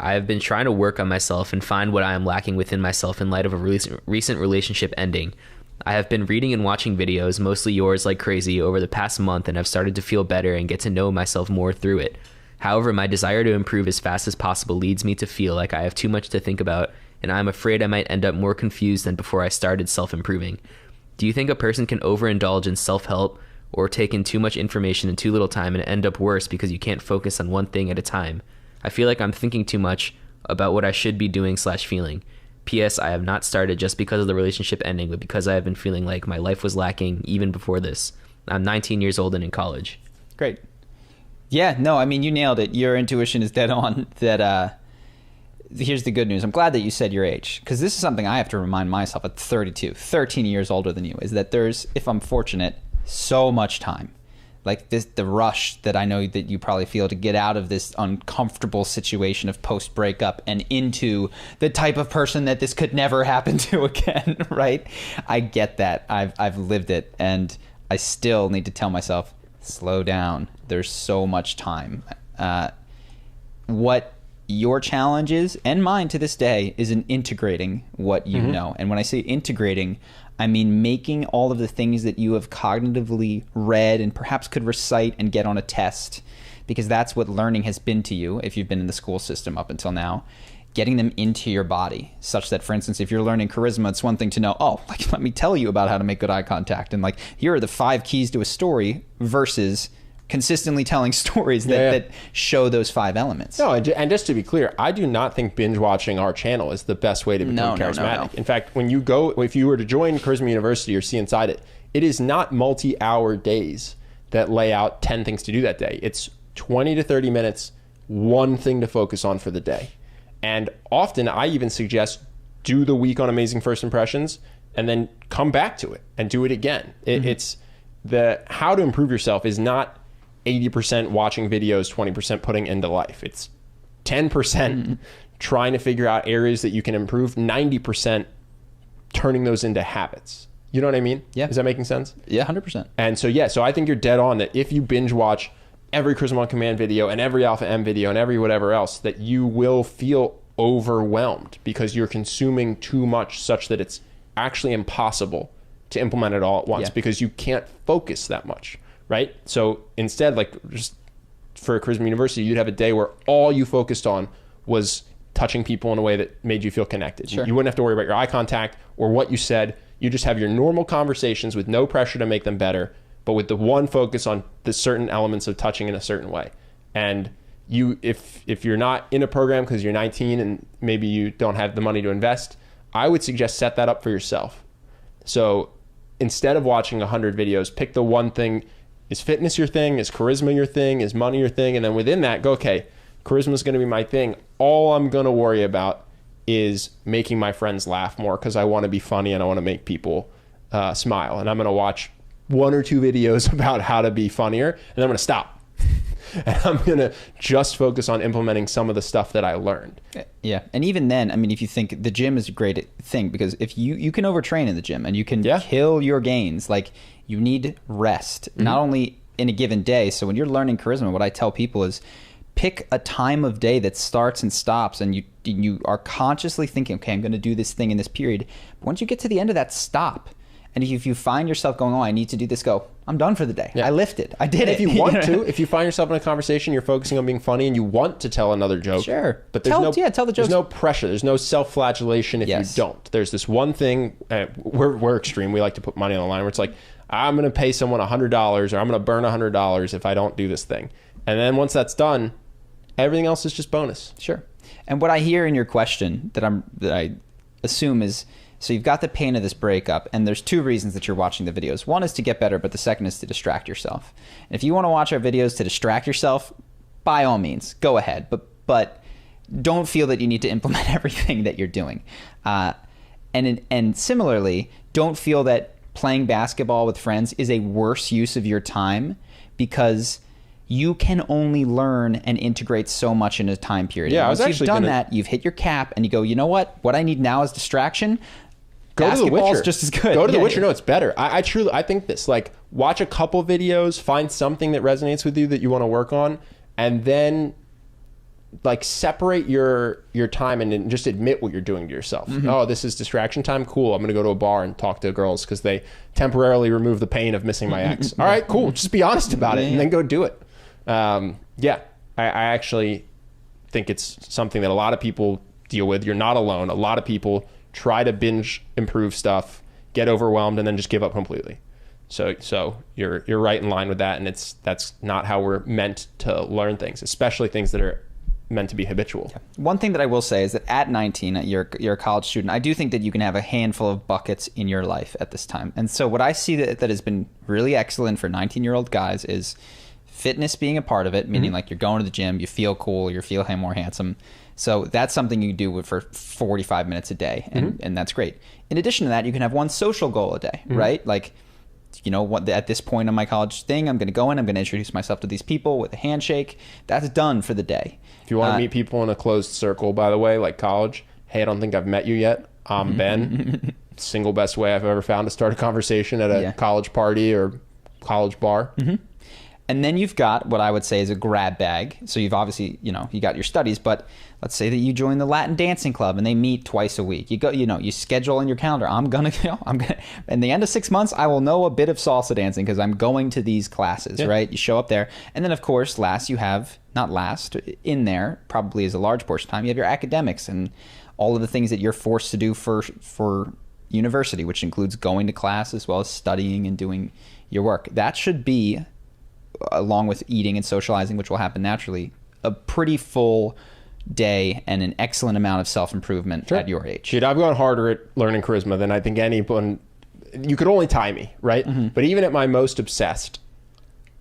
I have been trying to work on myself and find what I am lacking within myself in light of a recent relationship ending. I have been reading and watching videos, mostly yours, like crazy, over the past month, and I've started to feel better and get to know myself more through it. However, my desire to improve as fast as possible leads me to feel like I have too much to think about, and I'm afraid I might end up more confused than before I started self-improving. Do you think a person can overindulge in self-help or take in too much information in too little time and end up worse because you can't focus on one thing at a time? I feel like I'm thinking too much about what I should be doing/feeling. P.S. I have not started just because of the relationship ending, but because I have been feeling like my life was lacking even before this. I'm 19 years old and in college. Great. Yeah, no, I mean, you nailed it. Your intuition is dead on. Here's the good news. I'm glad that you said your age, because this is something I have to remind myself at 32, 13 years older than you, is that there's, if I'm fortunate, so much time. Like the rush that I know that you probably feel to get out of this uncomfortable situation of post-breakup and into the type of person that this could never happen to again, right? I get that. I've lived it, and I still need to tell myself, slow down. There's so much time. What your challenge is, and mine to this day, is in integrating what you know. And when I say integrating, I mean making all of the things that you have cognitively read and perhaps could recite and get on a test, because that's what learning has been to you if you've been in the school system up until now, getting them into your body, such that, for instance, if you're learning charisma, it's one thing to know, oh, like, let me tell you about how to make good eye contact, and like, here are the 5 keys to a story, versus consistently telling stories that show those 5 elements. No, and just to be clear, I do not think binge watching our channel is the best way to become charismatic. No. In fact, if you were to join Charisma University or see inside it, it is not multi-hour days that lay out 10 things to do that day. It's 20 to 30 minutes, one thing to focus on for the day. And often I even suggest do the week on amazing first impressions and then come back to it and do it again. It's the how to improve yourself is not 80% watching videos, 20% putting into life. It's 10% trying to figure out areas that you can improve, 90% turning those into habits. You know what I mean? Yeah. Is that making sense? Yeah, 100%. And so I think you're dead on that if you binge watch every Charisma on Command video and every Alpha M video and every whatever else, that you will feel overwhelmed because you're consuming too much, such that it's actually impossible to implement it all at once because you can't focus that much. Right? So instead, like, just for Charisma University, you'd have a day where all you focused on was touching people in a way that made you feel connected. Sure. You wouldn't have to worry about your eye contact or what you said. You just have your normal conversations with no pressure to make them better, but with the one focus on the certain elements of touching in a certain way. And you, if you're not in a program because you're 19 and maybe you don't have the money to invest, I would suggest set that up for yourself. So instead of watching 100 videos, pick the one thing. Is fitness your thing? Is charisma your thing? Is money your thing? And then within that, go, okay, charisma is going to be my thing. All I'm going to worry about is making my friends laugh more because I want to be funny and I want to make people smile. And I'm going to watch 1 or 2 videos about how to be funnier, and then I'm going to stop. And I'm going to just focus on implementing some of the stuff that I learned. Yeah. And even then, I mean, if you think the gym is a great thing, because if you can overtrain in the gym and you can kill your gains, like, you need rest, not only in a given day. So when you're learning charisma, what I tell people is pick a time of day that starts and stops, and you are consciously thinking, okay, I'm going to do this thing in this period. But once you get to the end of that, stop. And if you find yourself going, oh, I need to do this, go, I'm done for the day. I lifted. I did it. If you want to, if you find yourself in a conversation, you're focusing on being funny and you want to tell another joke. Sure. But tell the jokes. There's no pressure. There's no self-flagellation if you don't. There's this one thing, we're extreme. We like to put money on the line where it's like, I'm going to pay someone $100 or I'm going to burn $100 if I don't do this thing. And then once that's done, everything else is just bonus. Sure. And what I hear in your question that I assume is, so you've got the pain of this breakup, and there's 2 reasons that you're watching the videos. One is to get better, but the second is to distract yourself. And if you want to watch our videos to distract yourself, by all means, go ahead. But don't feel that you need to implement everything that you're doing. And similarly, don't feel that playing basketball with friends is a worse use of your time, because you can only learn and integrate so much in a time period. Yeah, once you've done that, you've hit your cap, and you go, you know what I need now is distraction. Go to The Witcher. Basketball's just as good. Go to The Witcher. No, it's better. I truly think this. Like, watch a couple videos, find something that resonates with you that you want to work on, and then like separate your time and just admit what you're doing to yourself. Oh, this is distraction time. Cool. I'm going to go to a bar and talk to girls because they temporarily remove the pain of missing my ex. All right, cool. Just be honest about it and then go do it. I actually think it's something that a lot of people deal with. You're not alone. A lot of people try to binge improve stuff, get overwhelmed, and then just give up completely. So you're right in line with that, and that's not how we're meant to learn things, especially things that are meant to be habitual. One thing that I will say is that at 19, you're a college student. I do think that you can have a handful of buckets in your life at this time. And so what I see that has been really excellent for 19-year-old guys is fitness being a part of it, meaning like you're going to the gym, you feel cool, you feel more handsome. So that's something you do for 45 minutes a day, and that's great. In addition to that, you can have one social goal a day, right? Like, you know, at this point in my college thing, I'm going to go in, I'm going to introduce myself to these people with a handshake. That's done for the day. If you want to meet people in a closed circle, by the way, like college, hey, I don't think I've met you yet. I'm Ben. Single best way I've ever found to start a conversation at a college party or college bar. And then you've got what I would say is a grab bag. So you've obviously, you got your studies, but let's say that you join the Latin dancing club and they meet twice a week. You go, you schedule in your calendar. In the end of 6 months, I will know a bit of salsa dancing because I'm going to these classes, right? You show up there. And then of course, in there probably is a large portion of time, you have your academics and all of the things that you're forced to do for university, which includes going to class as well as studying and doing your work. That should be, along with eating and socializing, which will happen naturally, a pretty full day and an excellent amount of self-improvement at your age. Dude, I've gone harder at learning charisma than I think anyone. You could only tie me, right? But even at my most obsessed,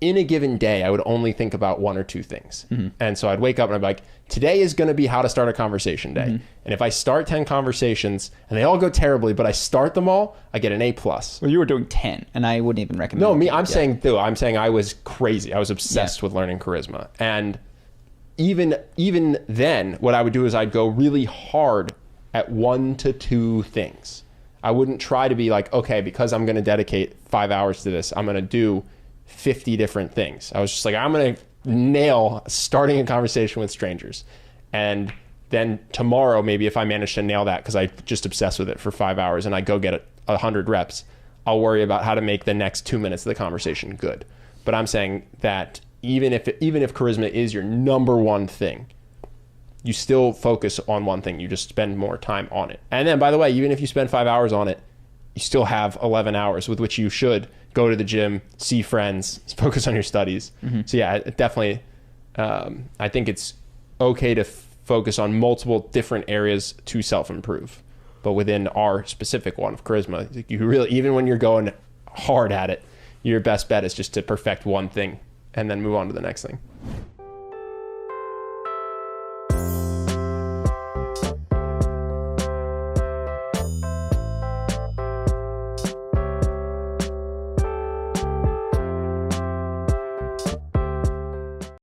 in a given day, I would only think about one or two things. And so I'd wake up and I'd be like, today is going to be how to start a conversation day. And if I start 10 conversations and they all go terribly, but I start them all, I get an A+. Well, you were doing 10 and I wouldn't even recommend No, me, I'm saying I was crazy. I was obsessed with learning charisma. And even then, what I would do is I'd go really hard at 1 to 2 things. I wouldn't try to be like, okay, because I'm going to dedicate 5 hours to this, I'm going to do 50 different things. I was just like, I'm going to nail starting a conversation with strangers. And then tomorrow, maybe if I manage to nail that, because I just obsessed with it for 5 hours and I go get 100 reps, I'll worry about how to make the next 2 minutes of the conversation good. But I'm saying that even if charisma is your number one thing, you still focus on one thing. You just spend more time on it. And then, by the way, even if you spend 5 hours on it, you still have 11 hours with which you should go to the gym, see friends, focus on your studies. So yeah, definitely, I think it's okay to focus on multiple different areas to self-improve. But within our specific one of charisma, you really, even when you're going hard at it, your best bet is just to perfect one thing and then move on to the next thing.